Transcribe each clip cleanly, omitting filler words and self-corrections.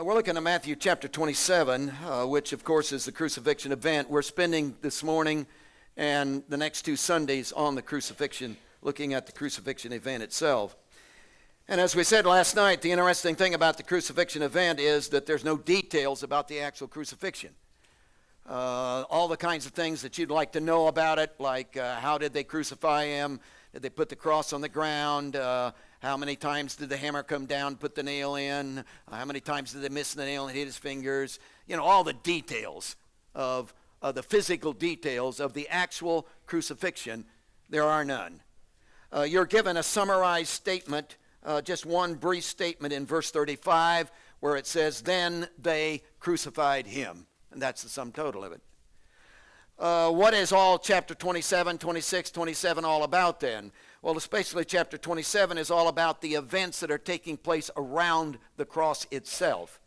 We're looking at Matthew chapter 27, which of course is the crucifixion event. We're spending this morning and the next 2 Sundays on the crucifixion, looking at the crucifixion event itself. And as we said last night, the interesting thing about the crucifixion event is that there's no details about the actual crucifixion. All the kinds of things that you'd like to know about it, like how did they crucify him? Did they put the cross on the ground? How many times did the hammer come down, put the nail in? How many times did they miss the nail and hit his fingers? You know, all the details of the physical details of the actual crucifixion, there are none. You're given a summarized statement, just one brief statement in verse 35, where it says, "Then they crucified him." And that's the sum total of it. What is all chapter 27, 26, 27 all about then? Well, especially chapter 27 is all about the events that are taking place around the cross itself.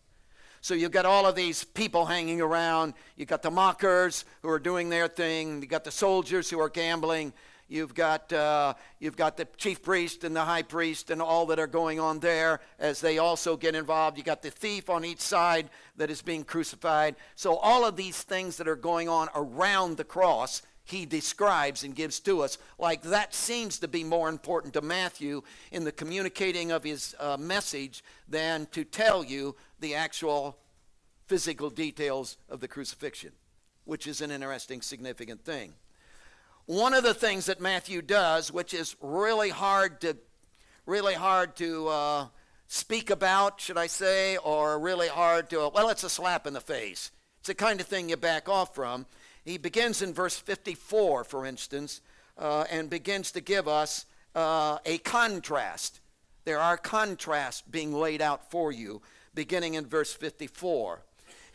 So you've got all of these people hanging around. You've got the mockers who are doing their thing. You've got the soldiers who are gambling. You've got the chief priest and the high priest and all that are going on there as they also get involved. You've got the thief on each side that is being crucified. So all of these things that are going on around the cross, he describes and gives to us. Like that seems to be more important to Matthew in the communicating of his message than to tell you the actual physical details of the crucifixion, which is an interesting, significant thing. One of the things that Matthew does, which is really hard to speak about, should I say, or really hard to, well, it's a slap in the face. It's the kind of thing you back off from. He begins in verse 54, for instance, and begins to give us a contrast. There are contrasts being laid out for you, beginning in verse 54.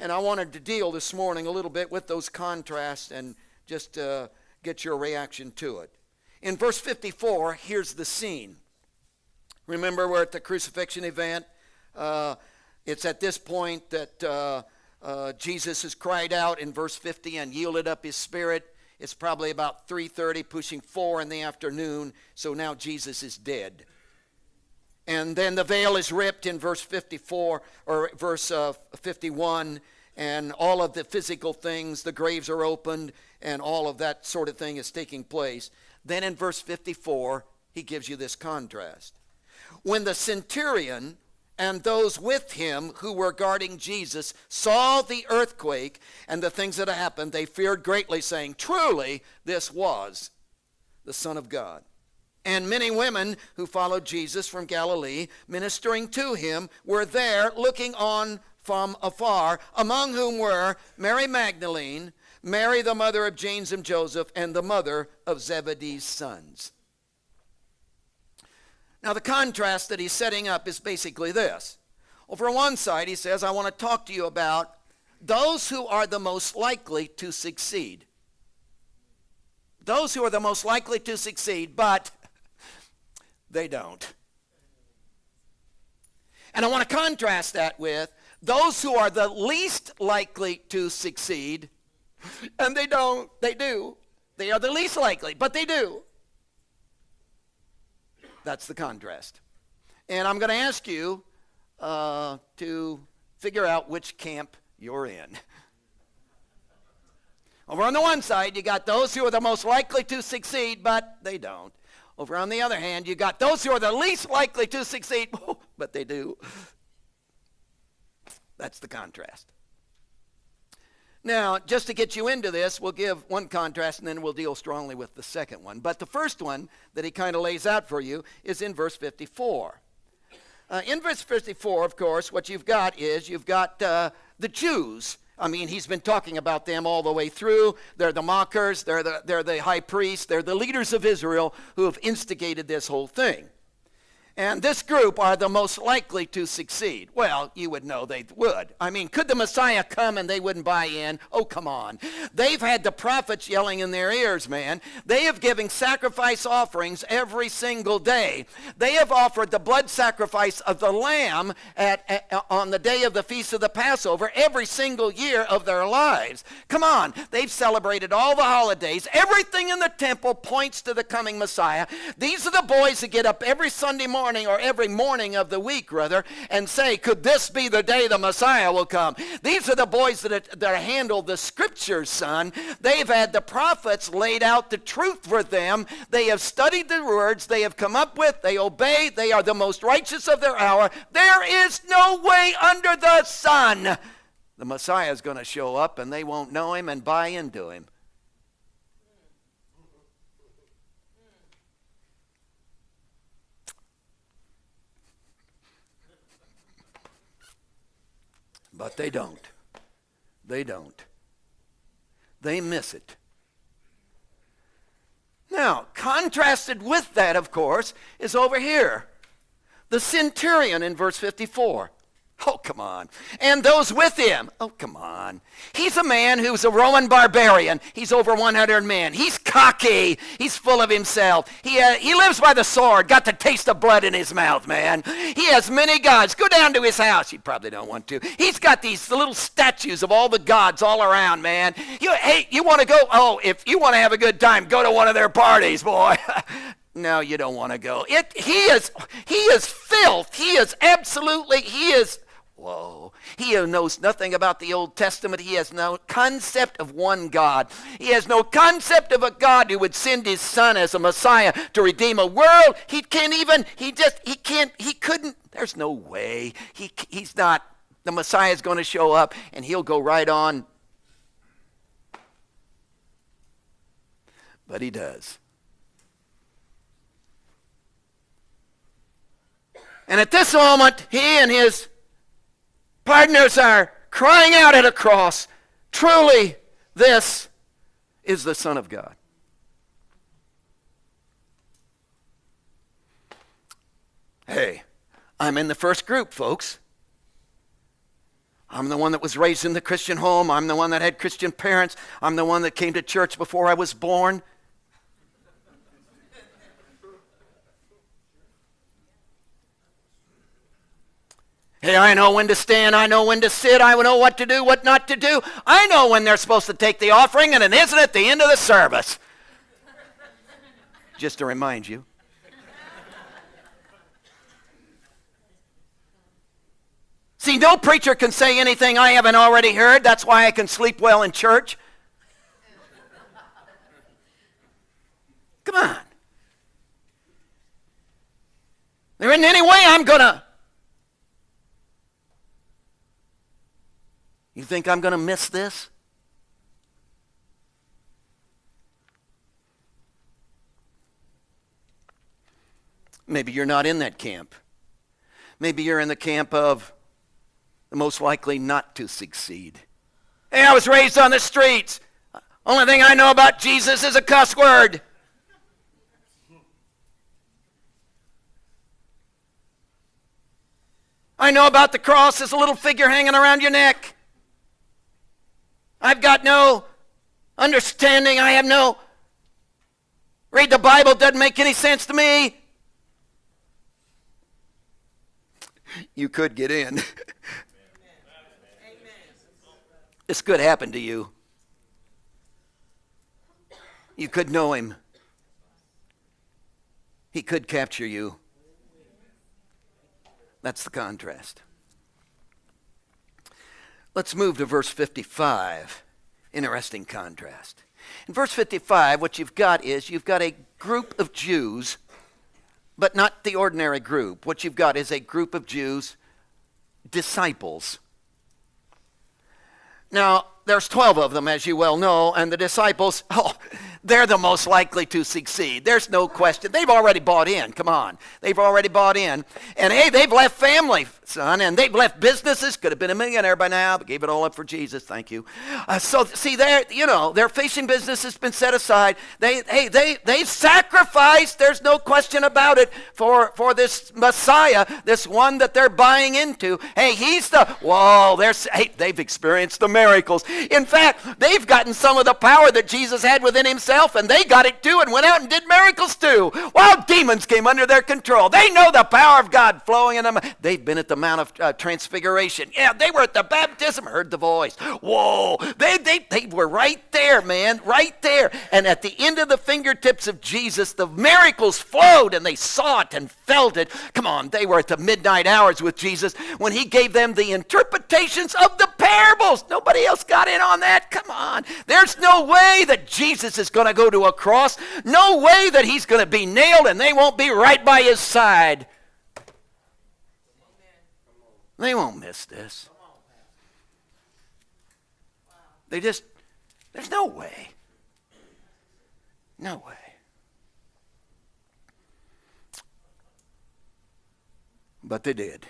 And I wanted to deal this morning a little bit with those contrasts and just get your reaction to it. In verse 54, here's the scene. Remember, we're at the crucifixion event. It's at this point that Jesus has cried out in verse 50 and yielded up his spirit. It's probably about 3:30, pushing 4 in the afternoon, so now Jesus is dead. And then the veil is ripped in verse 54, or verse 51, and all of the physical things, the graves are opened, and all of that sort of thing is taking place. Then in verse 54, he gives you this contrast. When the centurion and those with him who were guarding Jesus saw the earthquake and the things that had happened, they feared greatly, saying, "Truly, this was the Son of God." And many women who followed Jesus from Galilee, ministering to him, were there looking on from afar, among whom were Mary Magdalene, Mary the mother of James and Joseph, and the mother of Zebedee's sons. Now the contrast that he's setting up is basically this. Over on one side he says, I want to talk to you about those who are the most likely to succeed. Those who are the most likely to succeed, but they don't. And I want to contrast that with those who are the least likely to succeed, and they don't. They do. They are the least likely, but they do. That's the contrast. And I'm going to ask you to figure out which camp you're in. Over on the one side, you got those who are the most likely to succeed, but they don't. Over on the other hand, you got those who are the least likely to succeed, but they do. That's the contrast. Now, just to get you into this, we'll give one contrast and then we'll deal strongly with the second one. But the first one that he kind of lays out for you is in verse 54. In verse 54, of course, what you've got is you've got the Jews. I mean, he's been talking about them all the way through. They're the mockers. They're the high priests. They're the leaders of Israel who have instigated this whole thing. And this group are the most likely to succeed. Well, you would know they would. I mean, could the Messiah come and they wouldn't buy in? Oh, come on. They've had the prophets yelling in their ears, man. They have given sacrifice offerings every single day. They have offered the blood sacrifice of the lamb on the day of the Feast of the Passover every single year of their lives. Come on. They've celebrated all the holidays. Everything in the temple points to the coming Messiah. These are the boys that get up every Sunday morning morning or every morning of the week, rather, and say, could this be the day the Messiah will come? These are the boys that handle the scriptures, son. They've had the prophets laid out the truth for them. They have studied the words. They have come up with, they obey. They are the most righteous of their hour. There is no way under the sun the Messiah is going to show up and they won't know him and buy into him. But they don't. They don't. They miss it. Now, contrasted with that, of course, is over here. The centurion in verse 54. Oh, come on. And those with him. Oh, come on. He's a man who's a Roman barbarian. He's over 100 men. He's cocky. He's full of himself. He lives by the sword. Got the taste of blood in his mouth, man. He has many gods. Go down to his house. You probably don't want to. He's got these little statues of all the gods all around, man. Hey, you want to go? Oh, if you want to have a good time, go to one of their parties, boy. No, you don't want to go. He is filth. He is whoa. He knows nothing about the Old Testament. He has no concept of one God. He has no concept of a God who would send his son as a Messiah to redeem a world. He couldn't, there's no way. He's not, the Messiah is going to show up and he'll go right on. But he does. And at this moment, he and his partners are crying out at a cross, truly, this is the Son of God. Hey, I'm in the first group, folks. I'm the one that was raised in the Christian home. I'm the one that had Christian parents. I'm the one that came to church before I was born. Hey, I know when to stand, I know when to sit, I know what to do, what not to do. I know when they're supposed to take the offering, and it isn't at the end of the service. Just to remind you. See, no preacher can say anything I haven't already heard. That's why I can sleep well in church. Come on. There isn't any way I'm going to. You think I'm going to miss this? Maybe you're not in that camp. Maybe you're in the camp of the most likely not to succeed. Hey, I was raised on the streets. Only thing I know about Jesus is a cuss word. I know about the cross as a little figure hanging around your neck. I've got no understanding. I have no... Read the Bible doesn't make any sense to me. You could get in. This could happen to you. You could know him. He could capture you. That's the contrast. Let's move to verse 55. Interesting contrast. In verse 55, what you've got is you've got a group of Jews, but not the ordinary group. What you've got is a group of Jews, disciples. Now, there's 12 of them, as you well know, and the disciples, they're the most likely to succeed. There's no question. They've already bought in. Come on. They've already bought in. And hey, they've left family, son, and they've left businesses. Could have been a millionaire by now, but gave it all up for Jesus. Thank you. So see, their fishing business has been set aside. They've sacrificed. There's no question about it for this Messiah, this one that they're buying into. Hey, they've experienced the miracles. In fact, they've gotten some of the power that Jesus had within himself himself, and they got it too and went out and did miracles too. While demons came under their control. They know the power of God flowing in them. They've been at the Mount of Transfiguration. Yeah, they were at the baptism, heard the voice. Whoa, they were right there, man, right there. And at the end of the fingertips of Jesus, the miracles flowed, and they saw it and felt it. Come on, they were at the midnight hours with Jesus when he gave them the interpretations of the parables. Nobody else got in on that. Come on. There's no way that Jesus is going to go to a cross. No way that he's going to be nailed and they won't be right by his side. They won't miss this. There's no way. No way. But they did.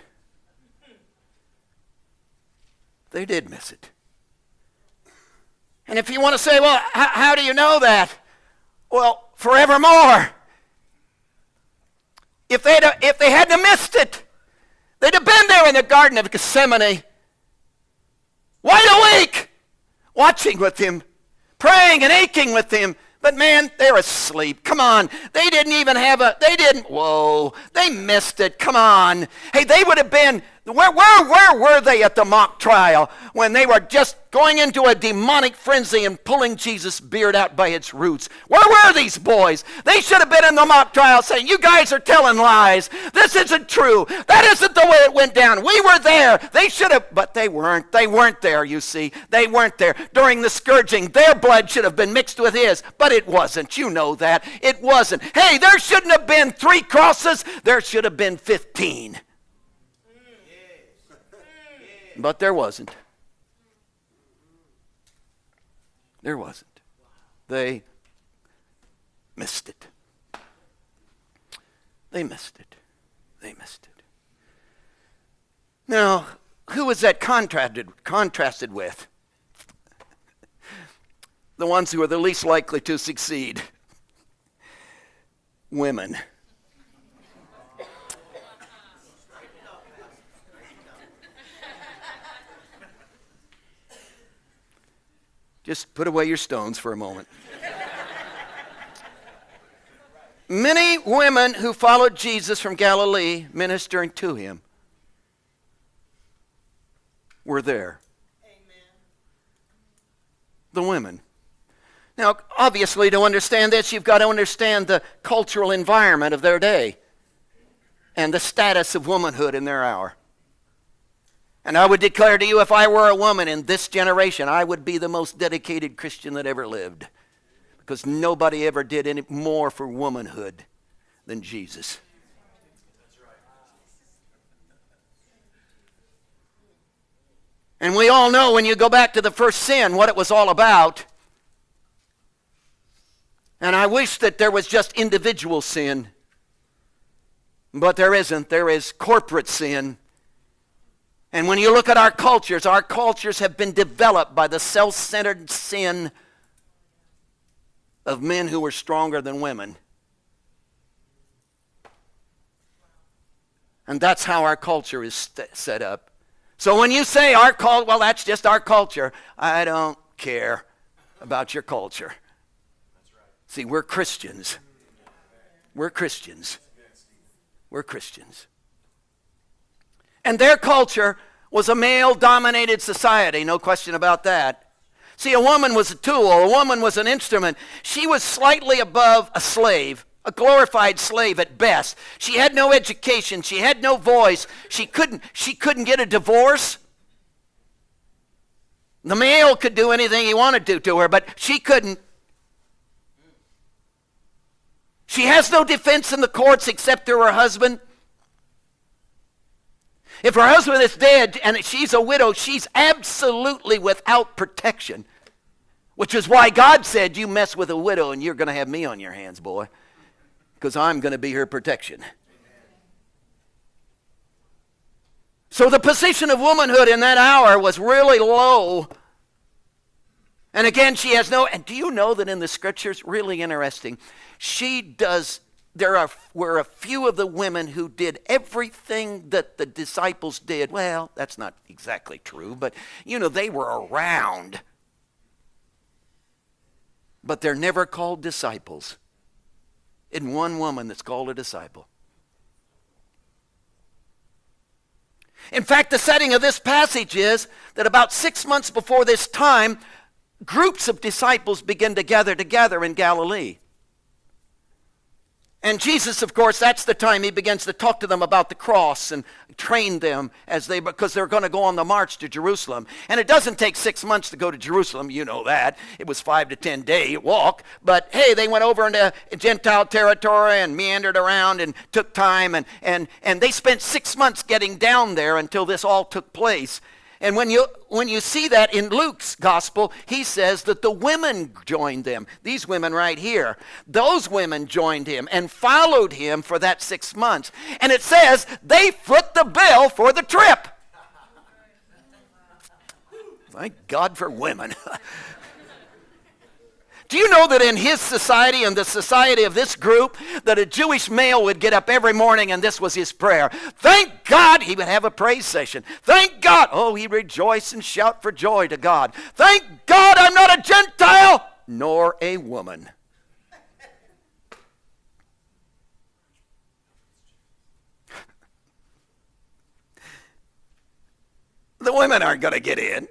They did miss it. And if you want to say, well, how do you know that? Well, forevermore. If they hadn't missed it, they'd have been there in the Garden of Gethsemane, wide awake, watching with him, praying and aching with him. But man, they're asleep. Come on. They missed it. Come on. Hey, they would have been, where were they at the mock trial when they were just going into a demonic frenzy and pulling Jesus' beard out by its roots? Where were these boys? They should have been in the mock trial saying, you guys are telling lies. This isn't true. That isn't the way it went down. We were there. They should have, but they weren't. They weren't there, you see. They weren't there. During the scourging, their blood should have been mixed with his, but it wasn't. You know that. It wasn't. Hey, there shouldn't have been 3 crosses. There should have been 15. But there wasn't. There wasn't. They missed it. They missed it. They missed it. Now, who was that contrasted with? The ones who are the least likely to succeed. Women. Just put away your stones for a moment. Many women who followed Jesus from Galilee ministering to him were there. Amen. The women. Now, obviously, to understand this, you've got to understand the cultural environment of their day and the status of womanhood in their hour. And I would declare to you, if I were a woman in this generation, I would be the most dedicated Christian that ever lived. Because nobody ever did any more for womanhood than Jesus. And we all know when you go back to the first sin what it was all about. And I wish that there was just individual sin. But there isn't. There is corporate sin. And when you look at our cultures have been developed by the self-centered sin of men who were stronger than women. And that's how our culture is set up. So when you say our culture, well, that's just our culture. I don't care about your culture. See, we're Christians. We're Christians. We're Christians. And their culture was a male-dominated society, no question about that. See, a woman was a tool, a woman was an instrument. She was slightly above a slave, a glorified slave at best. She had no education, she had no voice, she couldn't get a divorce. The male could do anything he wanted to her, but she couldn't. She has no defense in the courts except through her husband. If her husband is dead and she's a widow, she's absolutely without protection. Which is why God said, you mess with a widow and you're going to have me on your hands, boy. Because I'm going to be her protection. So the position of womanhood in that hour was really low. And again, she has no, and do you know that in the scriptures, really interesting, there were a few of the women who did everything that the disciples did. Well, that's not exactly true, but, they were around. but they're never called disciples. In one woman that's called a disciple. In fact, the setting of this passage is that about 6 months before this time, groups of disciples begin to gather together in Galilee. And Jesus, of course, that's the time he begins to talk to them about the cross and train them because they're going to go on the march to Jerusalem. And it doesn't take 6 months to go to Jerusalem, you know that. It was 5 to 10 day walk. But hey, they went over into Gentile territory and meandered around and took time. And they spent 6 months getting down there until this all took place. And when you see that in Luke's gospel, he says that the women joined them. These women right here. Those women joined him and followed him for that 6 months. And it says they foot the bill for the trip. Thank God for women. Do you know that in his society and the society of this group, that a Jewish male would get up every morning and this was his prayer? Thank God, he would have a praise session. Thank God. Oh, he'd rejoice and shout for joy to God. Thank God I'm not a Gentile nor a woman. The women aren't going to get in.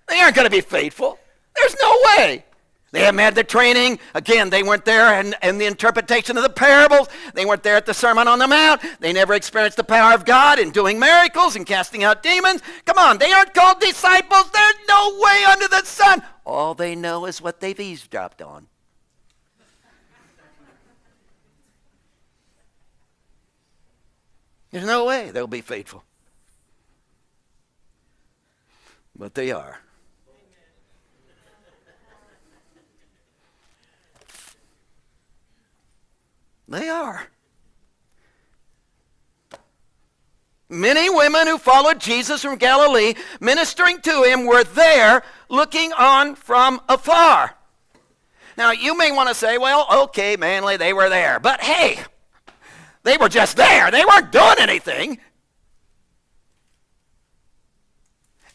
They aren't going to be faithful. There's no way. They haven't had the training. Again, they weren't there and the interpretation of the parables. They weren't there at the Sermon on the Mount. They never experienced the power of God in doing miracles and casting out demons. Come on, they aren't called disciples. There's no way under the sun. All they know is what they've eavesdropped on. There's no way they'll be faithful. But they are. They are. Many women who followed Jesus from Galilee, ministering to him, were there looking on from afar. Now, you may want to say, well, okay, Manley, they were there. But hey, they were just there. They weren't doing anything.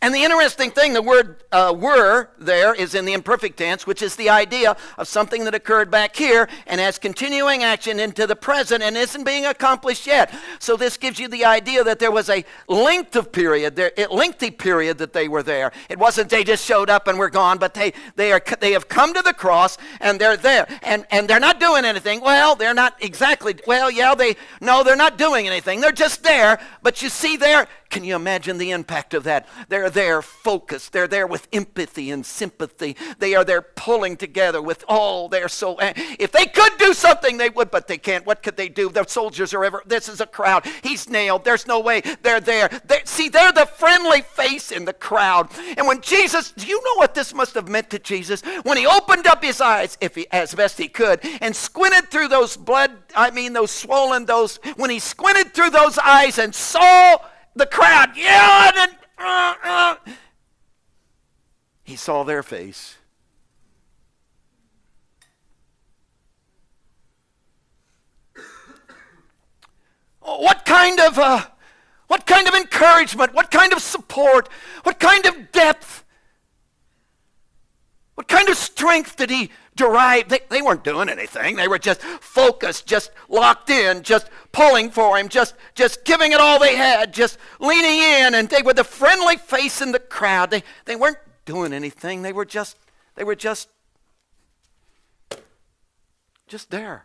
And the interesting thing, the word were there is in the imperfect tense, which is the idea of something that occurred back here and has continuing action into the present and isn't being accomplished yet. So this gives you the idea that there was a lengthy period that they were there. It wasn't they just showed up and were gone, but they have come to the cross and they're there. And they're not doing anything. Well, they're not exactly, well, yeah, they're not doing anything. They're just there. But you see there, can you imagine the impact of that? They're there focused. They're there with empathy and sympathy. They are there pulling together with all their soul. If they could do something, they would, but they can't. What could they do? The soldiers are this is a crowd. He's nailed. There's no way. They're there. They're the friendly face in the crowd. And when Jesus, do you know what this must have meant to Jesus? When he opened up his eyes, as best he could, and squinted through those when he squinted through those eyes and saw the crowd yelling and he saw their face. What kind of encouragement, what kind of support, what kind of depth, what kind of strength did he derive? They weren't doing anything. They were just focused, just locked in, just pulling for him, just giving it all they had, just leaning in, and they were the friendly face in the crowd. They weren't doing anything. They were just there.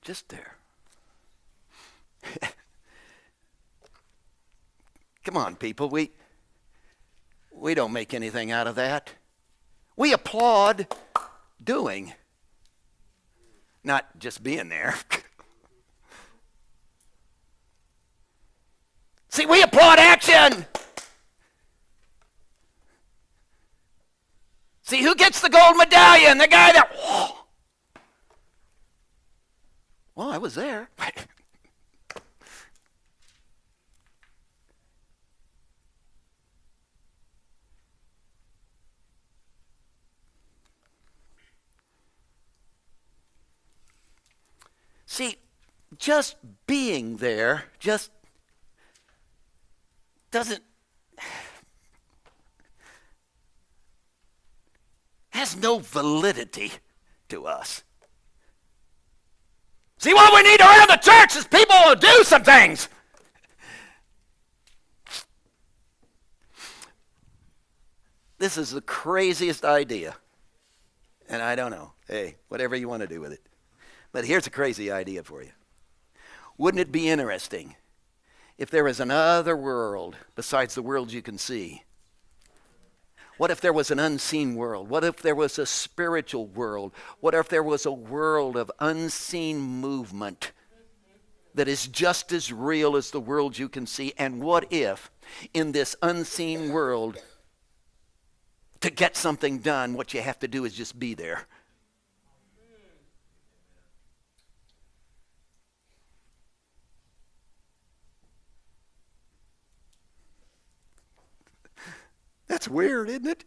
Just there. Come on, people. We don't make anything out of that. We applaud doing, not just being there. See, we applaud action. See, who gets the gold medallion? The guy that, whoa. Well, I was there. See, just being there just has no validity to us. See, what we need around the church is people who do some things. This is the craziest idea. And I don't know. Hey, whatever you want to do with it. But here's a crazy idea for you. Wouldn't it be interesting if there was another world besides the world you can see? What if there was an unseen world? What if there was a spiritual world? What if there was a world of unseen movement that is just as real as the world you can see? And what if in this unseen world, to get something done, what you have to do is just be there? That's weird, isn't it?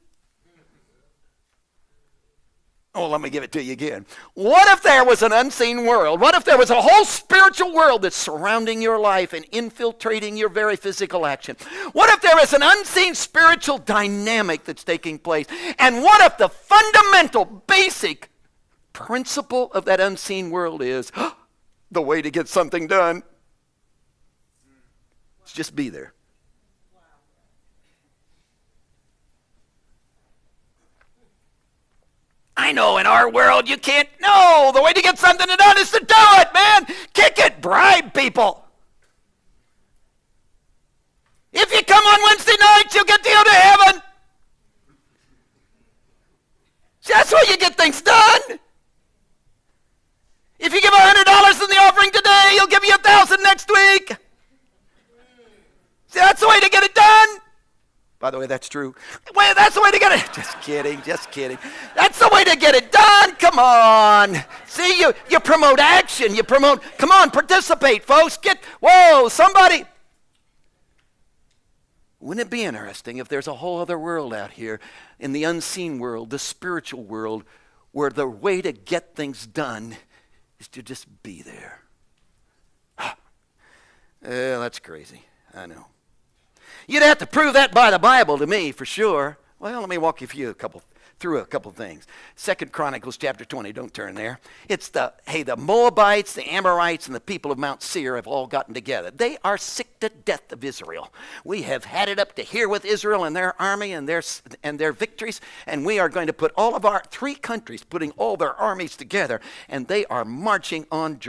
Oh, let me give it to you again. What if there was an unseen world? What if there was a whole spiritual world that's surrounding your life and infiltrating your very physical action? What if there is an unseen spiritual dynamic that's taking place? And what if the fundamental, basic principle of that unseen world is the way to get something done? It's just be there. I know in our world you can't. No, the way to get something done is to do it, man. Kick it, bribe people. If you come on Wednesday nights, you'll get you to heaven. See, that's why you get things done. If you give $100 in the offering today, he'll give you 1,000 next week. See, that's the way to get it done. By the way, that's true. Well, that's the way to get it. Just kidding, just kidding. That's the way to get it done. Come on. See, you promote action. You promote, come on, participate, folks. Whoa, somebody. Wouldn't it be interesting if there's a whole other world out here in the unseen world, the spiritual world, where the way to get things done is to just be there? That's crazy. I know. You'd have to prove that by the Bible to me, for sure. Well, let me walk you through a couple things. 2 Chronicles chapter 20, don't turn there. It's the Moabites, the Amorites, and the people of Mount Seir have all gotten together. They are sick to death of Israel. We have had it up to here with Israel and their army and their victories, and we are going to put all of our 3 countries, putting all their armies together, and they are marching on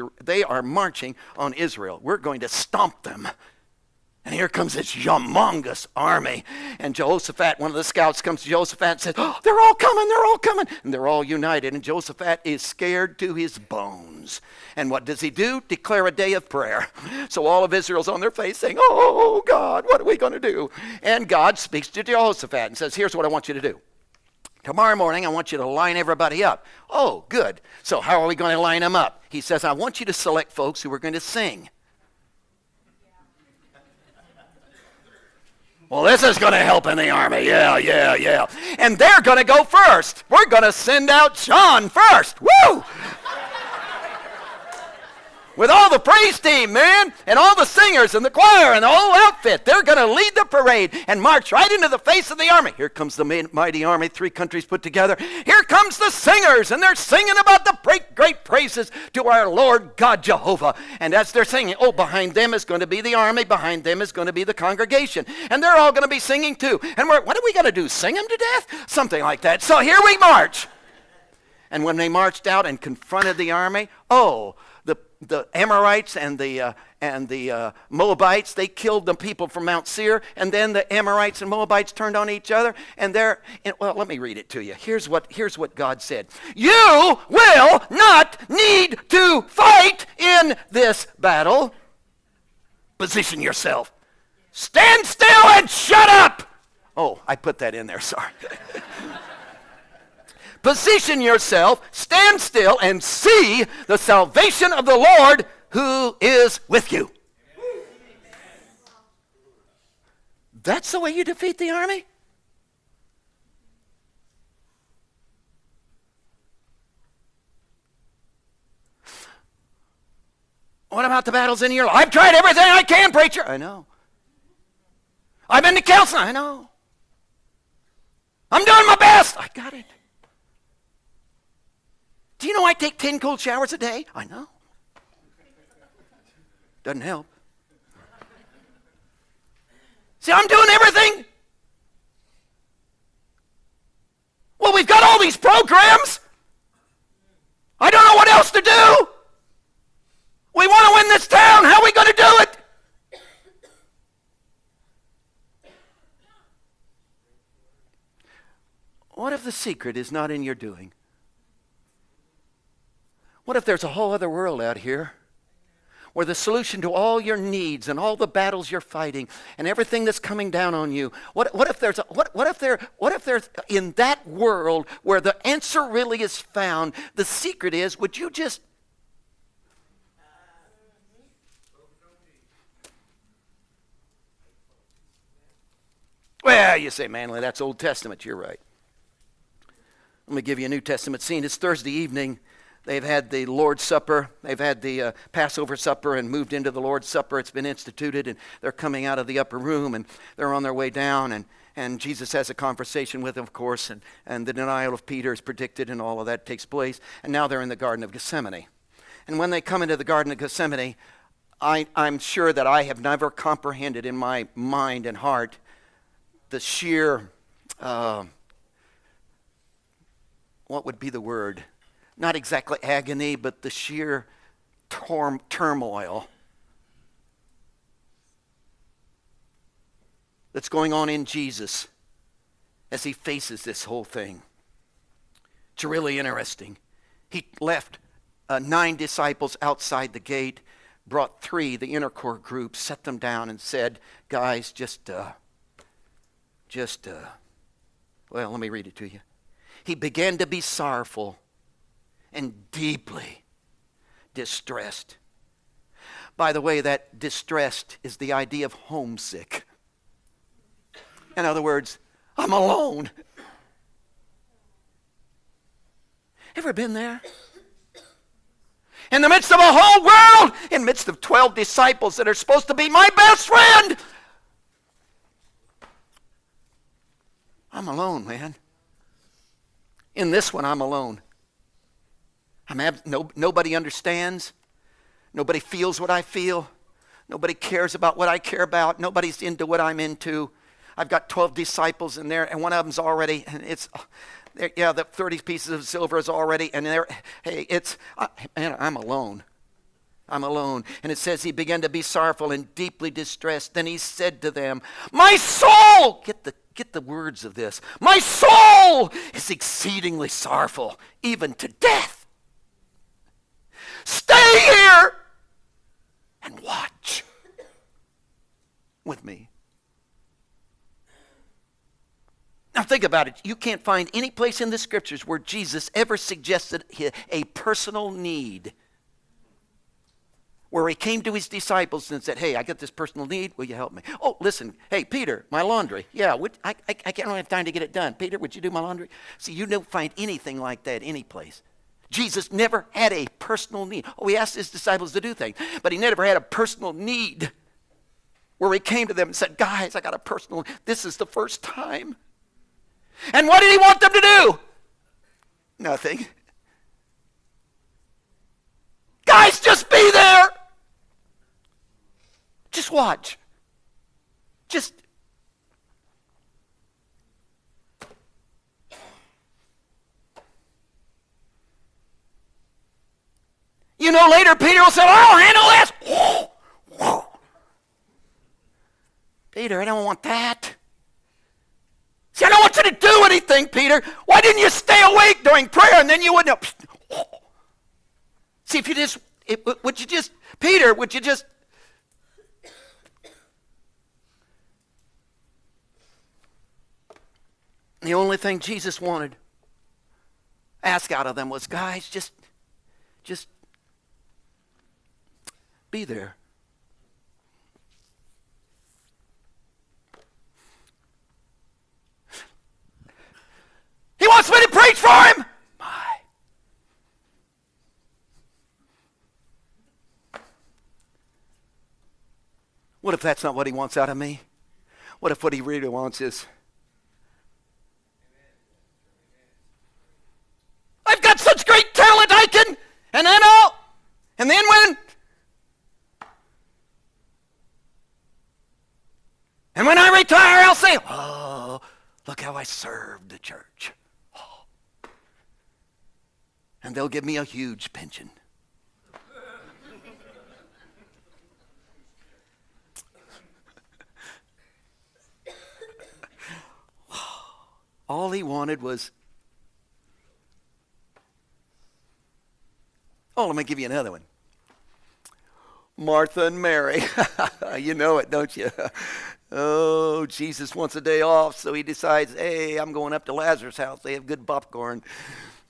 Israel. We're going to stomp them. And here comes this humongous army. And Jehoshaphat, one of the scouts, comes to Jehoshaphat and says, oh, they're all coming. And they're all united. And Jehoshaphat is scared to his bones. And what does he do? Declare a day of prayer. So all of Israel's on their face saying, oh, God, what are we going to do? And God speaks to Jehoshaphat and says, here's what I want you to do. Tomorrow morning, I want you to line everybody up. Oh, good. So how are we going to line them up? He says, I want you to select folks who are going to sing. Well, this is going to help in the army. Yeah. And they're going to go first. We're going to send out John first. Woo! With all the praise team, man, and all the singers and the choir and the whole outfit. They're going to lead the parade and march right into the face of the army. Here comes the mighty army, 3 countries put together. Here comes the singers, and they're singing about the great praises to our Lord God Jehovah. And as they're singing, behind them is going to be the army. Behind them is going to be the congregation. And they're all going to be singing too. And what are we going to do, sing them to death? Something like that. So here we march. And when they marched out and confronted the army, the Amorites and the Moabites, they killed the people from Mount Seir, and then the Amorites and Moabites turned on each other, and let me read it to you. Here's what God said. You will not need to fight in this battle. Position yourself. Stand still and shut up. Oh, I put that in there, sorry. Position yourself, stand still, and see the salvation of the Lord who is with you. That's the way you defeat the army? What about the battles in your life? I've tried everything I can, preacher. I know. I've been to counseling. I know. I'm doing my best. I got it. Do you know I take 10 cold showers a day? I know. Doesn't help. See, I'm doing everything. Well, we've got all these programs. I don't know what else to do. We want to win this town. How are we going to do it? What if the secret is not in your doing? What if there's a whole other world out here where the solution to all your needs and all the battles you're fighting and everything that's coming down on you, what if there's in that world where the answer really is found, the secret is, would you just well, you say, Manley, that's Old Testament. You're right. Let me give you a New Testament scene. It's Thursday evening. They've had the Lord's Supper. They've had the Passover supper and moved into the Lord's Supper. It's been instituted, and they're coming out of the upper room, and they're on their way down, and Jesus has a conversation with them, of course, and the denial of Peter is predicted, and all of that takes place. And now they're in the Garden of Gethsemane. And when they come into the Garden of Gethsemane, I'm sure that I have never comprehended in my mind and heart the sheer, what would be the word? Not exactly agony, but the sheer turmoil that's going on in Jesus as he faces this whole thing. It's really interesting. He left 9 disciples outside the gate, brought 3, the inner core group, set them down and said, guys, well, let me read it to you. He began to be sorrowful and deeply distressed. By the way, that distressed is the idea of homesick. In other words, I'm alone. Ever been there? In the midst of a whole world, in the midst of 12 disciples that are supposed to be my best friend, I'm alone, man. In this one, I'm alone. Nobody understands. Nobody feels what I feel. Nobody cares about what I care about. Nobody's into what I'm into. I've got 12 disciples in there, and one of them's already, and the 30 pieces of silver is already, and I'm alone. I'm alone. And it says he began to be sorrowful and deeply distressed. Then he said to them, my soul, get the words of this, my soul is exceedingly sorrowful, even to death. Stay here and watch with me. Now think about it. You can't find any place in the scriptures where Jesus ever suggested a personal need, where he came to his disciples and said, hey, I got this personal need. Will you help me? Oh, listen. Hey, Peter, my laundry. Yeah, I don't have time to get it done. Peter, would you do my laundry? See, you don't find anything like that any place. Jesus never had a personal need. Oh, he asked his disciples to do things, but he never had a personal need where he came to them and said, guys, I got a personal, this is the first time. And what did he want them to do? Nothing. Guys, just be there. Just watch. Later Peter will say, I'll handle this. Whoa, whoa. Peter, I don't want that. See, I don't want you to do anything, Peter. Why didn't you stay awake during prayer and then you wouldn't have... See, Peter, would you just... The only thing Jesus wanted, ask out of them was, guys, just be there. He wants me to preach for him. What if that's not what he wants out of me? What if what he really wants is, I've got such great talent I can, and then when I retire, I'll say, oh, look how I served the church. Oh. And they'll give me a huge pension. All he wanted was, let me give you another one. Martha and Mary. You know it, don't you? Oh, Jesus wants a day off, so he decides, hey, I'm going up to Lazarus' house. They have good popcorn.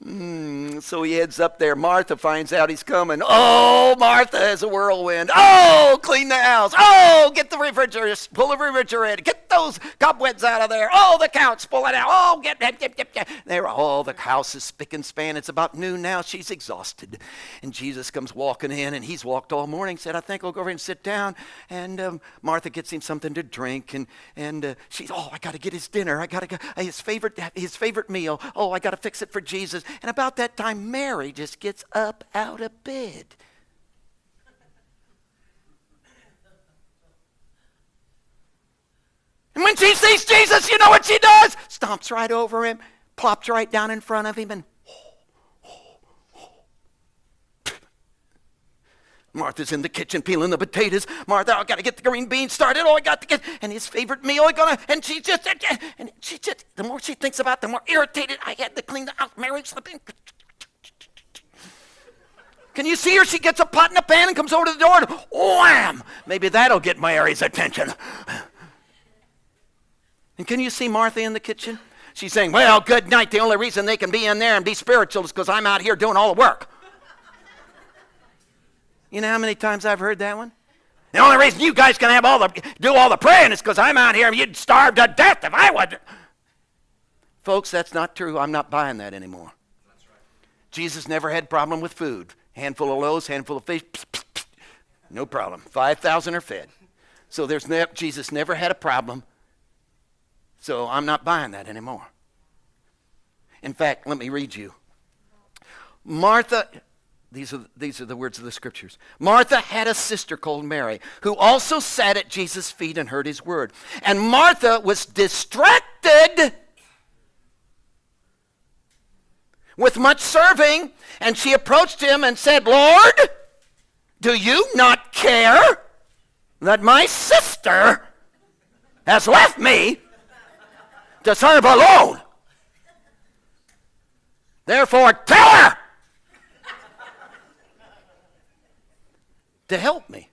So he heads up there. Martha finds out he's coming. Oh, Martha is a whirlwind. Oh, clean the house. Oh, get the refrigerator, pull the refrigerator. Get those cobwebs out of there. Oh, the couch, pull it out. Oh, get. There, all the house is spick and span. It's about noon now. She's exhausted. And Jesus comes walking in, and he's walked all morning. Said, I think I'll go over and sit down. And Martha gets him something to drink. And she's, I got to get his dinner. I got to get his favorite meal. Oh, I got to fix it for Jesus. And about that time, Mary just gets up out of bed. And when she sees Jesus, you know what she does? Stomps right over him, plops right down in front of him, and Martha's in the kitchen peeling the potatoes. Martha, I got to get the green beans started. I got to get, and his favorite meal, and she just, the more she thinks about it, the more irritated. I had to clean the house. Mary's slipping. Can you see her? She gets a pot and a pan and comes over to the door and wham! Maybe that'll get Mary's attention. And can you see Martha in the kitchen? She's saying, well, good night. The only reason they can be in there and be spiritual is because I'm out here doing all the work. You know how many times I've heard that one? The only reason you guys can do all the praying is because I'm out here and you'd starve to death if I wasn't. Folks, that's not true. I'm not buying that anymore. That's right. Jesus never had problem with food. Handful of loaves, handful of fish, no problem. 5,000 are fed. So Jesus never had a problem. So I'm not buying that anymore. In fact, let me read you. Martha, these are the words of the scriptures. Martha had a sister called Mary, who also sat at Jesus' feet and heard his word. And Martha was distracted with much serving, and she approached him and said, Lord, do you not care that my sister has left me to serve alone? Therefore, tell her to help me.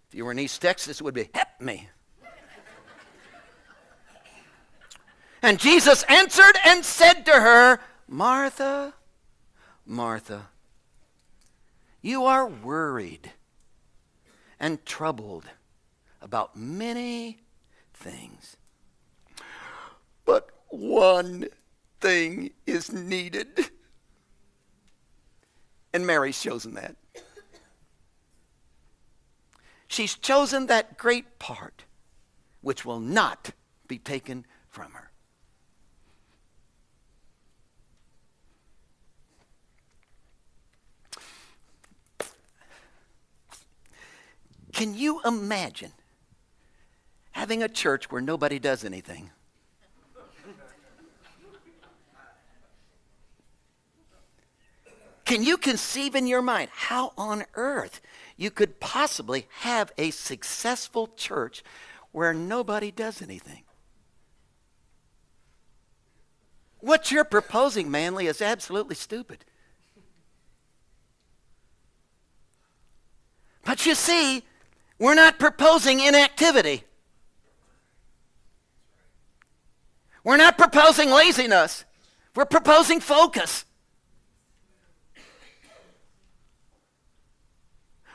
If you were in East Texas, it would be, help me. And Jesus answered and said to her, Martha, Martha, you are worried and troubled about many things. But one thing is needed. And Mary's chosen that. She's chosen that great part which will not be taken from her. Can you imagine having a church where nobody does anything? Can you conceive in your mind how on earth you could possibly have a successful church where nobody does anything? What you're proposing, Manley, is absolutely stupid. But you see, we're not proposing inactivity. We're not proposing laziness. We're proposing focus.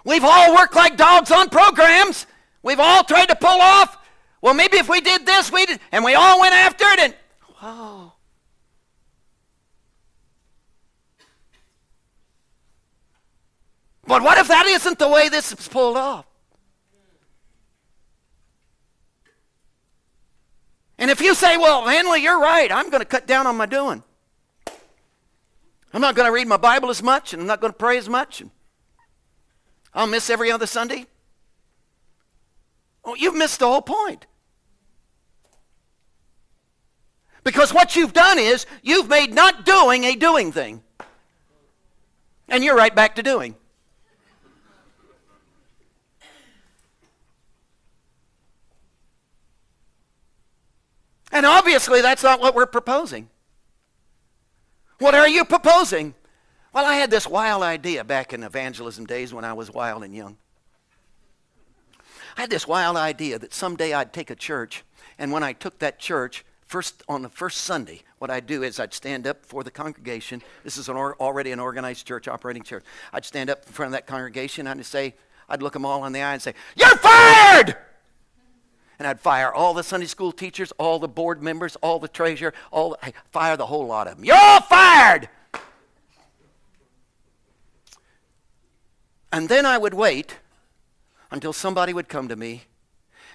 We've all worked like dogs on programs. We've all tried to pull off, well, maybe if we did this, and we all went after it, and whoa. But what if that isn't the way this is pulled off? And if you say, well, Manley, you're right, I'm going to cut down on my doing. I'm not going to read my Bible as much, and I'm not going to pray as much. And I'll miss every other Sunday. Oh, you've missed the whole point. Because what you've done is you've made not doing a doing thing. And you're right back to doing. And obviously that's not what we're proposing. What are you proposing? Well, I had this wild idea back in evangelism days when I was wild and young. I had this wild idea that someday I'd take a church, and when I took that church, on the first Sunday, what I'd do is I'd stand up before the congregation. This is already an organized church, operating church. I'd stand up in front of that congregation, and I'd look them all in the eye and say, "You're fired!" And I'd fire all the Sunday school teachers, all the board members, all the treasurer, I'd fire the whole lot of them. "You're all fired!" And then I would wait until somebody would come to me,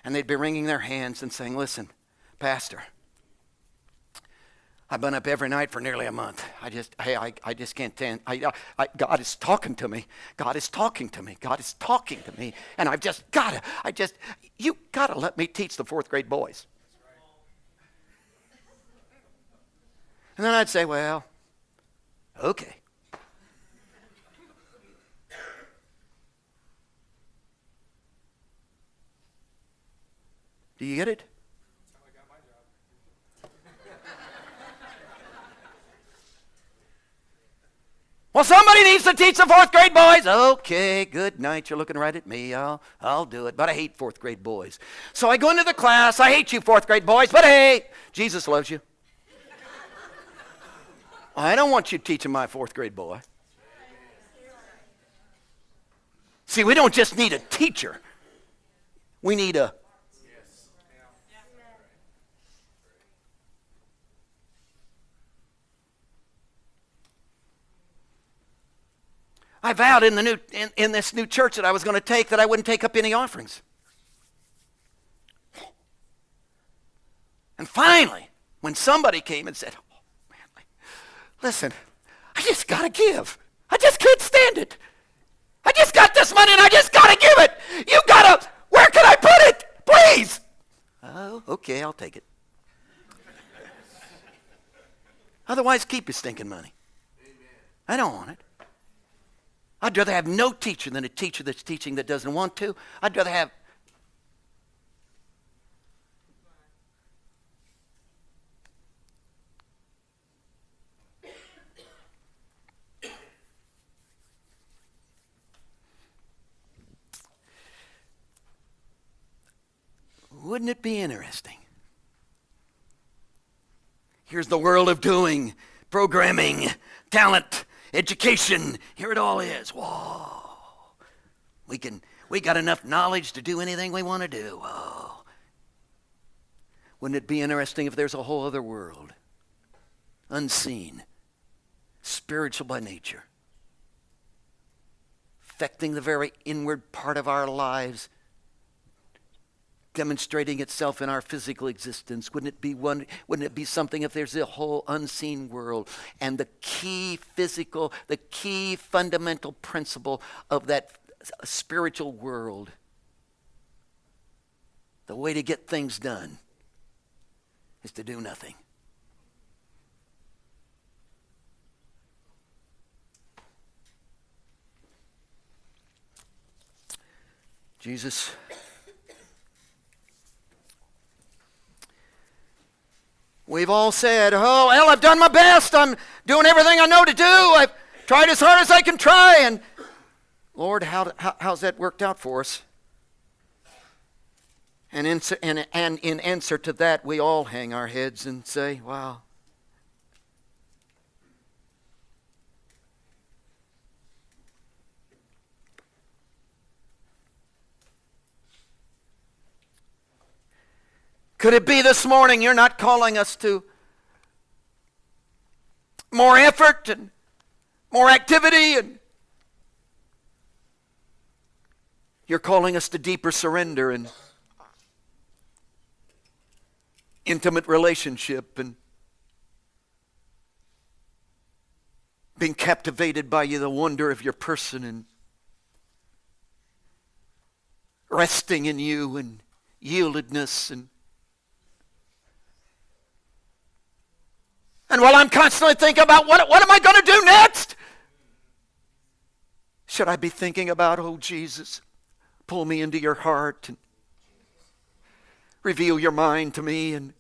and they'd be wringing their hands and saying, "Listen, Pastor, I've been up every night for nearly a month. I just can't stand. God is talking to me. God is talking to me. God is talking to me. And you gotta let me teach the fourth grade boys." And then I'd say, "Well, okay." Do you get it? "Well, somebody needs to teach the fourth grade boys." "Okay, good night. You're looking right at me. I'll do it. But I hate fourth grade boys. So I go into the class. I hate you fourth grade boys, but hey, Jesus loves you. I don't want you teaching my fourth grade boy." See, we don't just need a teacher. We need a... I vowed in this new church that I was going to take that I wouldn't take up any offerings. And finally, when somebody came and said, "Oh, Manley, listen, I just got to give. I just can't stand it. I just got this money and I just got to give it. You got to, where can I put it? Please." "Oh, okay, I'll take it. Otherwise, keep your stinking money. I don't want it. I'd rather have no teacher than a teacher that's teaching that doesn't want to. I'd rather have..." Wouldn't it be interesting? Here's the world of doing, programming, talent, education. Here it all is. Whoa. We got enough knowledge to do anything we want to do. Whoa. Wouldn't it be interesting if there's a whole other world, unseen, spiritual by nature, affecting the very inward part of our lives, demonstrating itself in our physical existence? Wouldn't it be something if there's a whole unseen world, and the key fundamental principle of that spiritual world, the way to get things done, is to do nothing. Jesus, we've all said, "Oh, well, I've done my best. I'm doing everything I know to do. I've tried as hard as I can try." And Lord, how's that worked out for us? And in answer to that, we all hang our heads and say, "Wow." Could it be this morning you're not calling us to more effort and more activity, and you're calling us to deeper surrender and intimate relationship and being captivated by you, the wonder of your person, and resting in you, and yieldedness. And while I'm constantly thinking about what am I going to do next, should I be thinking about, oh Jesus, pull me into your heart and reveal your mind to me and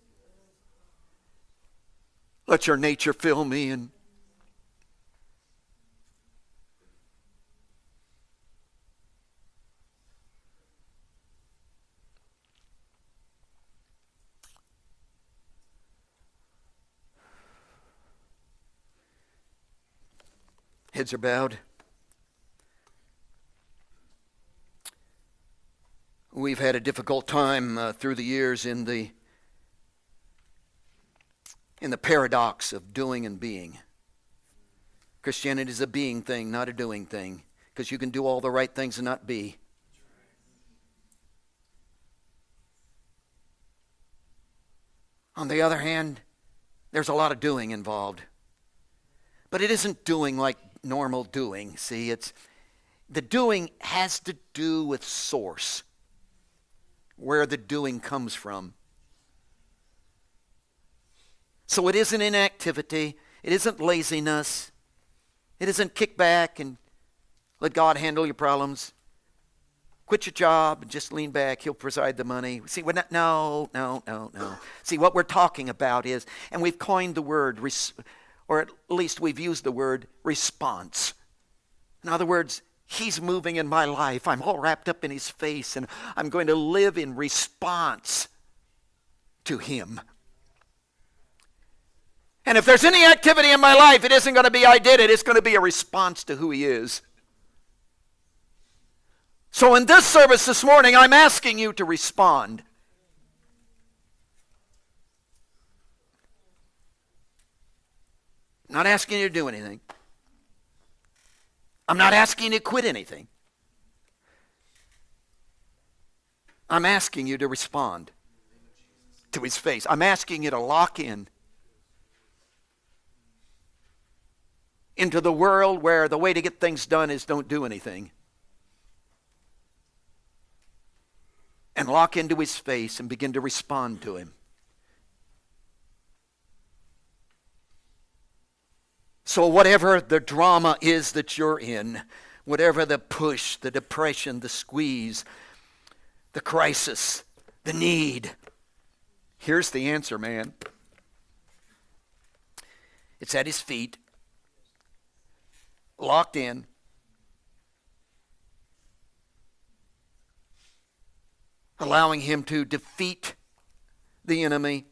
let your nature fill me, and heads are bowed. We've had a difficult time through the years in the paradox of doing and being. Christianity is a being thing, not a doing thing, because you can do all the right things and not be. On the other hand, there's a lot of doing involved. But it isn't doing like normal doing. See, the doing has to do with source, where the doing comes from. So it isn't inactivity. It isn't laziness. It isn't kick back and let God handle your problems. Quit your job and just lean back. He'll provide the money. See, we're not, no. See, what we're talking about is, and we've coined the word, or at least we've used the word response. In other words, He's moving in my life. I'm all wrapped up in His face, and I'm going to live in response to Him. And if there's any activity in my life, it isn't going to be I did it. It's going to be a response to who He is. So in this service this morning, I'm asking you to respond. I'm not asking you to do anything. I'm not asking you to quit anything. I'm asking you to respond to His face. I'm asking you to lock in into the world where the way to get things done is don't do anything. And lock into His face and begin to respond to Him. So whatever the drama is that you're in, whatever the push, the depression, the squeeze, the crisis, the need, here's the answer, man. It's at His feet, locked in. Allowing Him to defeat the enemy.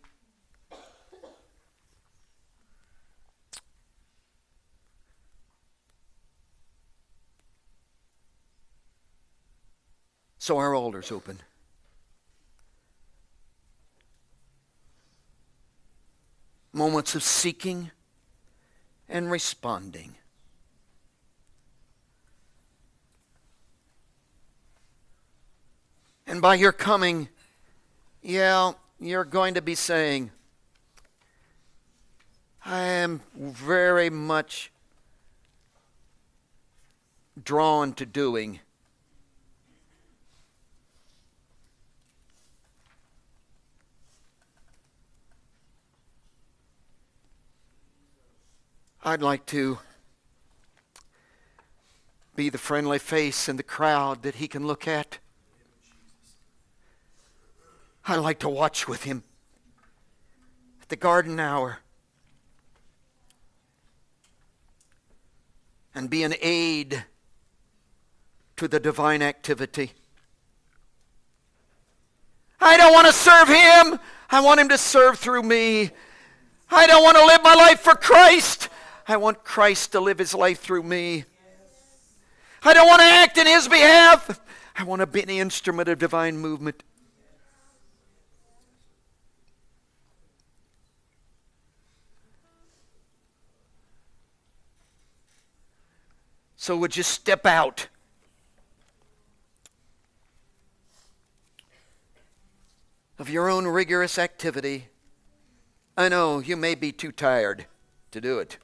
So our altar's open. Moments of seeking and responding. And by your coming, you're going to be saying, I am very much drawn to doing. I'd like to be the friendly face in the crowd that He can look at. I'd like to watch with Him at the garden hour and be an aid to the divine activity. I don't want to serve Him. I want Him to serve through me. I don't want to live my life for Christ. I want Christ to live His life through me. I don't want to act in His behalf. I want to be an instrument of divine movement. So would you step out? Of your own rigorous activity. I know you may be too tired to do it.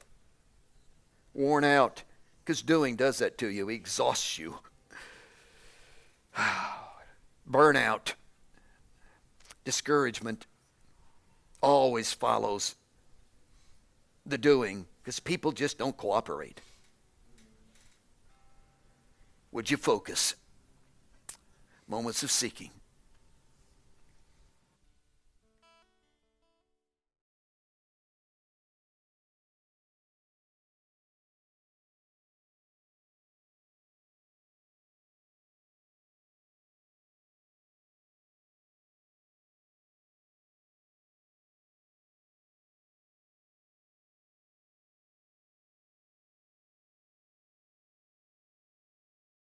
worn out, because doing does that to you. It exhausts you. Burnout, discouragement always follows the doing, because people just don't cooperate. Would you focus? Moments of seeking.